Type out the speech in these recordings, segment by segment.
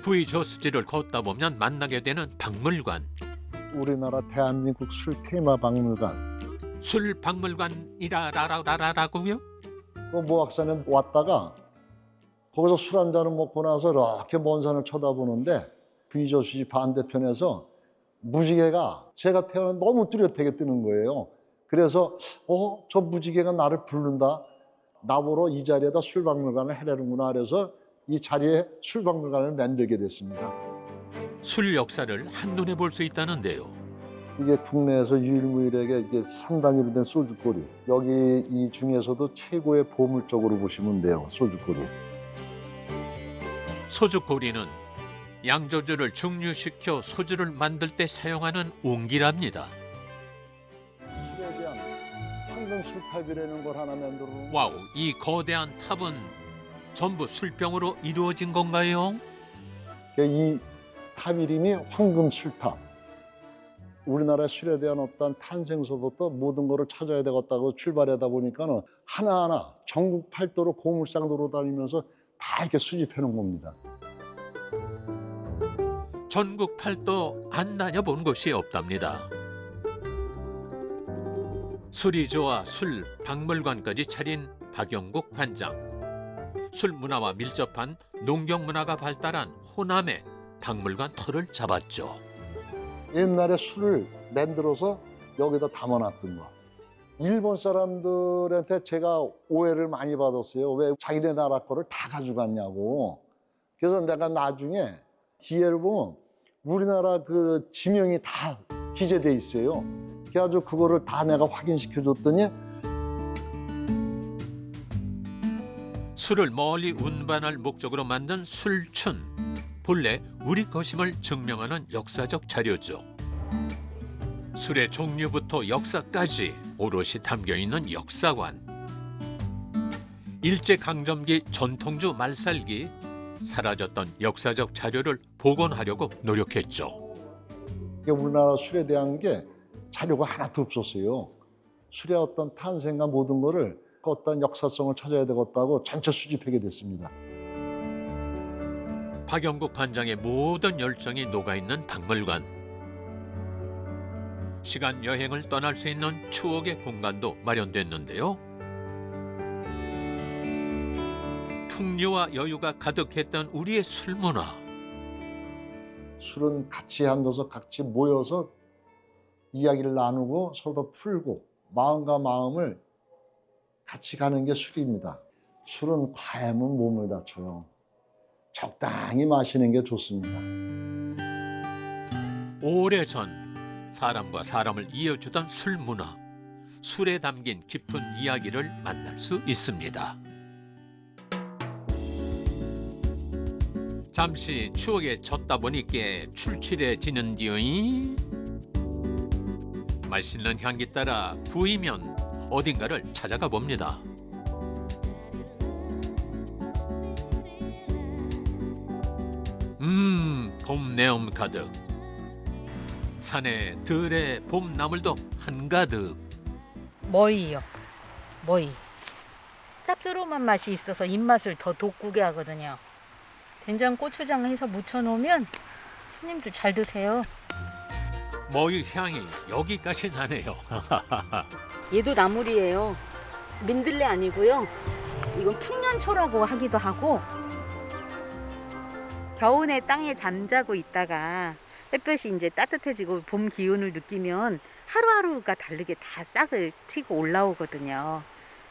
부의저수지를 걷다 보면 만나게 되는 박물관. 우리나라 대한민국 술 테마 박물관. 술 박물관이라라라라라고요? 그 모악산에 왔다가 거기서 술 한 잔을 먹고 나서 이렇게 먼 산을 쳐다보는데 부의저수지 반대편에서 무지개가 제가 태어난 너무 뚜렷하게 뜨는 거예요. 그래서 저 무지개가 나를 부른다. 나보러 이 자리에다 술박물관을 해내는구나. 그래서 이 자리에 술박물관을 만들게 됐습니다. 술 역사를 한눈에 볼 수 있다는데요. 이게 국내에서 유일무이하게 이게 3단위로 된 소주꼬리. 여기 이 중에서도 최고의 보물적으로 보시면 돼요. 소주꼬리. 소주꼬리는 양조주를 증류시켜 소주를 만들 때 사용하는 웅기랍니다. 술에 대한 황금 술탑이라는 걸 하나 만들어 놓은 와우, 이 거대한 탑은 전부 술병으로 이루어진 건가요? 이 탑 이름이 황금 술탑. 우리나라 술에 대한 어떤 탄생서부터 모든 거를 찾아야 되겠다고 출발하다 보니까는 하나하나 전국 팔도로 고물상 돌아다니면서 다 이렇게 수집해 놓은 겁니다. 전국 팔도 안 다녀본 곳이 없답니다. 술이 좋아 술 박물관까지 차린 박영국 관장. 술 문화와 밀접한 농경 문화가 발달한 호남에 박물관 터를 잡았죠. 옛날에 술을 만들어서 여기다 담아놨던 거. 일본 사람들한테 제가 오해를 많이 받았어요. 왜 자기네 나라 거를 다 가져갔냐고. 그래서 내가 나중에 뒤에를 보면 우리나라 그 지명이 다 기재돼 있어요. 그래가지고 그거를 다 내가 확인시켜 줬더니 술을 멀리 운반할 목적으로 만든 술춘. 본래 우리 것임을 증명하는 역사적 자료죠. 술의 종류부터 역사까지 오롯이 담겨있는 역사관. 일제강점기 전통주 말살기 사라졌던 역사적 자료를 복원하려고 노력했죠. 우리나라 술에 대한 게 자료가 하나도 없었어요. 술의 어떤 탄생과 모든 거를 어떤 역사성을 찾아야 되겠다고 전체 수집하게 됐습니다. 박영국 관장의 모든 열정이 녹아있는 박물관. 시간 여행을 떠날 수 있는 추억의 공간도 마련됐는데요. 풍류와 여유가 가득했던 우리의 술 문화. 술은 같이 앉아서 같이 모여서 이야기를 나누고 서로 풀고 마음과 마음을 같이 가는 게 술입니다. 술은 과하면 몸을 다쳐요. 적당히 마시는 게 좋습니다. 오래전 사람과 사람을 이어주던 술 문화. 술에 담긴 깊은 이야기를 만날 수 있습니다. 잠시 추억에 젖다 보니께 출출해지는디요. 맛있는 향기 따라 부이면 어딘가를 찾아가 봅니다. 봄내음 가득. 산에 들에 봄나물도 한가득. 머위요. 머위. 짭조름한 맛이 있어서 입맛을 더 돋구게 하거든요. 된장, 고추장 해서 무쳐놓으면 손님들 잘 드세요. 머위 향이 여기까지 나네요. 얘도 나물이에요. 민들레 아니고요. 이건 풍년초라고 하기도 하고 겨우내 땅에 잠자고 있다가 햇볕이 이제 따뜻해지고 봄 기운을 느끼면 하루하루가 다르게 다 싹을 튀고 올라오거든요.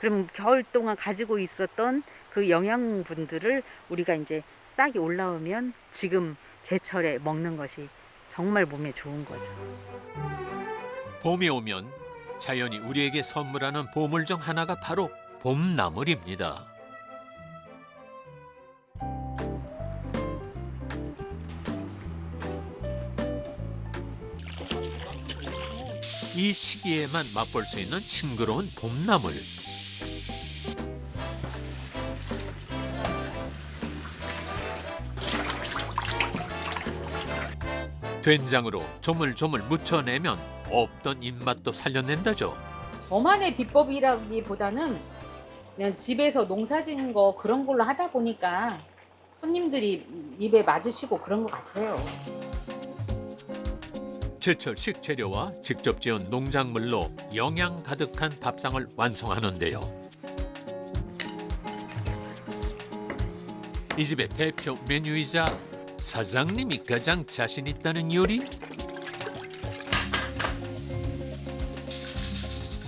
그럼 겨울 동안 가지고 있었던 그 영양분들을 우리가 이제 싹이 올라오면 지금 제철에 먹는 것이 정말 몸에 좋은 거죠. 봄이 오면 자연이 우리에게 선물하는 보물 중 하나가 바로 봄나물입니다. 이 시기에만 맛볼 수 있는 싱그러운 봄나물. 된장으로 조물조물 무쳐내면 없던 입맛도 살려낸다죠. 저만의 비법이라기보다는 그냥 집에서 농사 지은 거 그런 걸로 하다 보니까 손님들이 입에 맞으시고 그런 것 같아요. 제철 식재료와 직접 지은 농작물로 영양 가득한 밥상을 완성하는데요. 이 집의 대표 메뉴이자 사장님이 가장 자신 있다는 요리?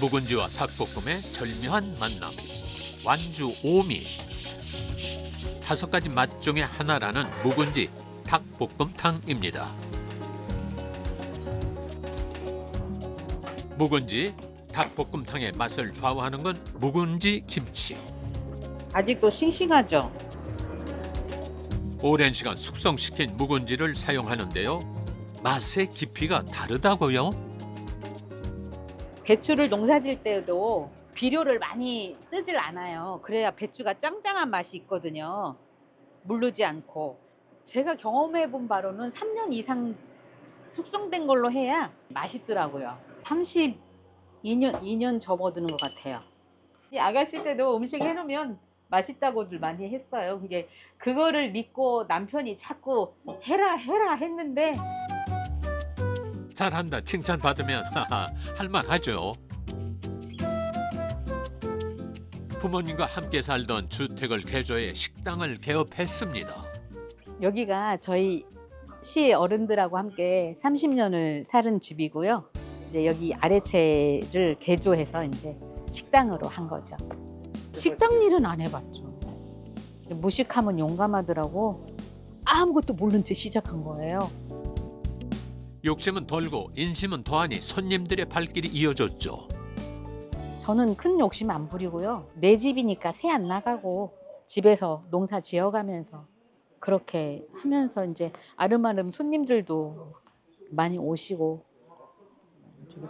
묵은지와 닭볶음의 절묘한 만남, 완주 오미. 5가지 맛 중에 하나라는 묵은지 닭볶음탕입니다. 묵은지 닭볶음탕의 맛을 좌우하는 건 묵은지 김치. 아직도 싱싱하죠? 오랜 시간 숙성시킨 묵은지를 사용하는데요. 맛의 깊이가 다르다고요? 배추를 농사질 때도 비료를 많이 쓰질 않아요. 그래야 배추가 짱짱한 맛이 있거든요. 무르지 않고. 제가 경험해 본 바로는 3년 이상 숙성된 걸로 해야 맛있더라고요. 32년 접어드는 것 같아요. 이 아가씨 때도 음식 해놓으면 맛있다고들 많이 했어요. 그거를 믿고 남편이 자꾸 해라 했는데 잘한다 칭찬받으면 할만하죠. 부모님과 함께 살던 주택을 개조해 식당을 개업했습니다. 여기가 저희 시 어른들하고 함께 30년을 살은 집이고요. 이제 여기 아래채를 개조해서 이제 식당으로 한 거죠. 식당 일은 안 해봤죠. 무식하면 용감하더라고. 아무것도 모른 채 시작한 거예요. 욕심은 덜고 인심은 더하니 손님들의 발길이 이어졌죠. 저는 큰 욕심 안 부리고요. 내 집이니까 새 안 나가고 집에서 농사 지어가면서 그렇게 하면서 이제 아름아름 손님들도 많이 오시고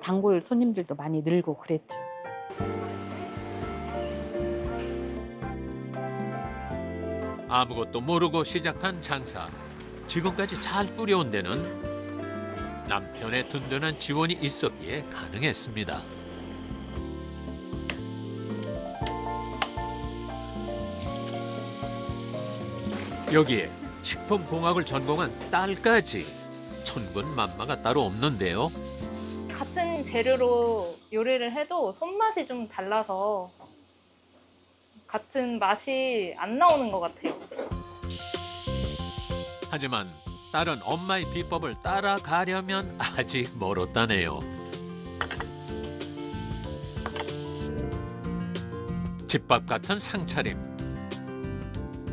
단골 손님들도 많이 늘고 그랬죠. 아무것도 모르고 시작한 장사. 지금까지 잘 뿌려온 데는 남편의 든든한 지원이 있었기에 가능했습니다. 여기에 식품공학을 전공한 딸까지 천군만마가 따로 없는데요. 같은 재료로 요리를 해도 손맛이 좀 달라서 같은 맛이 안 나오는 것 같아요. 하지만 딸은 엄마의 비법을 따라가려면 아직 멀었다네요. 집밥 같은 상차림,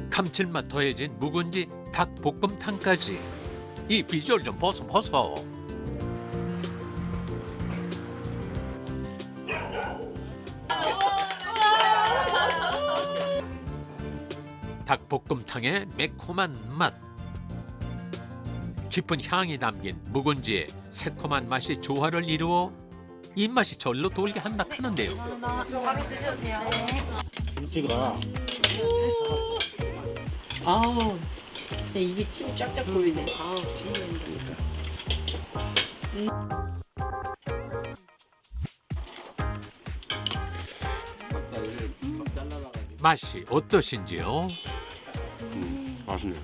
감칠맛 더해진 묵은지 닭볶음탕까지. 이 비주얼 좀 벗어. 닭볶음탕의 매콤한 맛, 깊은 향이 담긴 묵은지의 새콤한 맛이 조화를 이루어 입맛이 절로 돌게 한다 하는데요. 바로 드셔도 돼요. 김치가 아우, 이게 침이 쫙쫙 돌리네. 아우, 침이 맛이 어떠신지요? 맛있네요.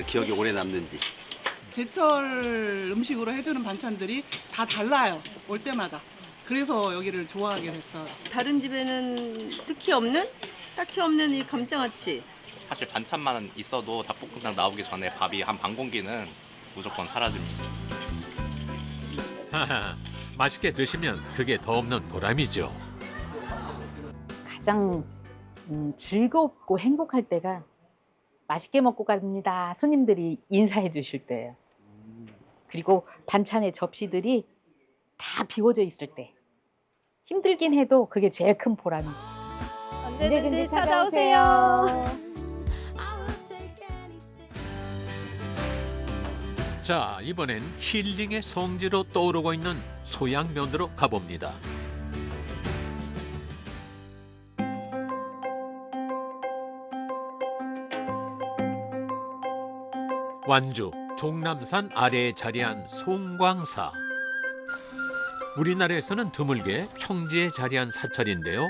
기억이 오래 남는지. 제철 음식으로 해주는 반찬들이 다 달라요. 올 때마다. 그래서 여기를 좋아하게 됐어요. 다른 집에는 딱히 없는 이 감장아찌. 사실 반찬만 있어도 닭볶음탕 나오기 전에 밥이 한 반 공기는 무조건 사라집니다. 하하, 맛있게 드시면 그게 더 없는 보람이죠. 가장 즐겁고 행복할 때가 맛있게 먹고 갑니다. 손님들이 인사해 주실 때예요. 그리고 반찬의 접시들이 다 비워져 있을 때. 힘들긴 해도 그게 제일 큰 보람이죠. 언제든지 찾아오세요. 자, 이번엔 힐링의 성지로 떠오르고 있는 소양면으로 가봅니다. 완주 종남산 아래에 자리한 송광사. 우리나라에서는 드물게 평지에 자리한 사찰인데요.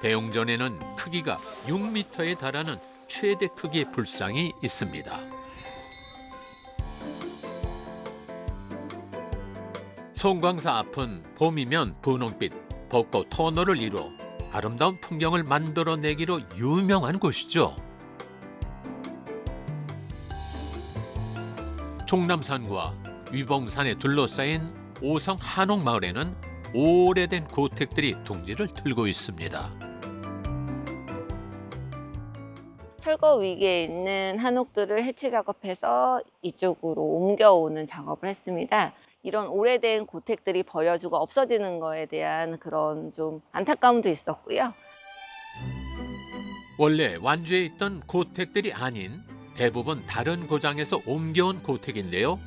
대웅전에는 크기가 6m에 달하는 최대 크기의 불상이 있습니다. 송광사 앞은 봄이면 분홍빛 벚꽃 터널을 이뤄 아름다운 풍경을 만들어내기로 유명한 곳이죠. 종남산과 위봉산에 둘러싸인 오성 한옥마을에는 오래된 고택들이 둥지를 틀고 있습니다. 철거 위기에 있는 한옥들을 해체 작업해서 이쪽으로 옮겨오는 작업을 했습니다. 이런 오래된 고택들이 버려지고 없어지는 거에 대한 그런 좀 안타까움도 있었고요. 원래 완주에 있던 고택들이 아닌 대부분 다른 고장에서 옮겨온 고택인데요.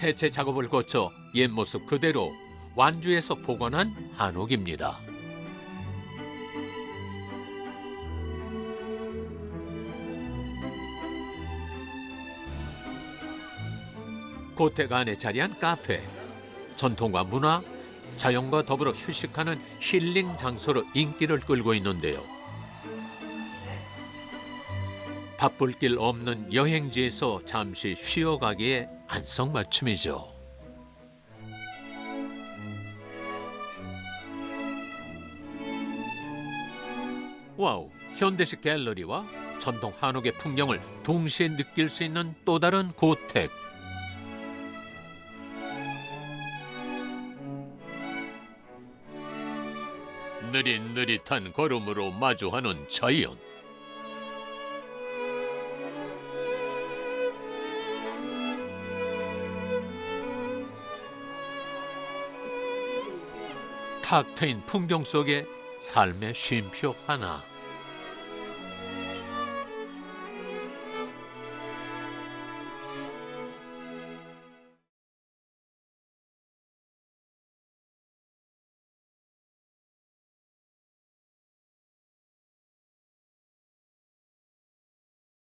해체 작업을 거쳐 옛 모습 그대로 완주에서 복원한 한옥입니다. 고택 안에 자리한 카페, 전통과 문화, 자연과 더불어 휴식하는 힐링 장소로 인기를 끌고 있는데요. 바쁠 길 없는 여행지에서 잠시 쉬어가기에 안성맞춤이죠. 와우, 현대식 갤러리와 전통 한옥의 풍경을 동시에 느낄 수 있는 또 다른 고택. 느릿느릿한 걸음으로 마주하는 자연. 탁 트인 풍경 속에 삶의 쉼표 하나.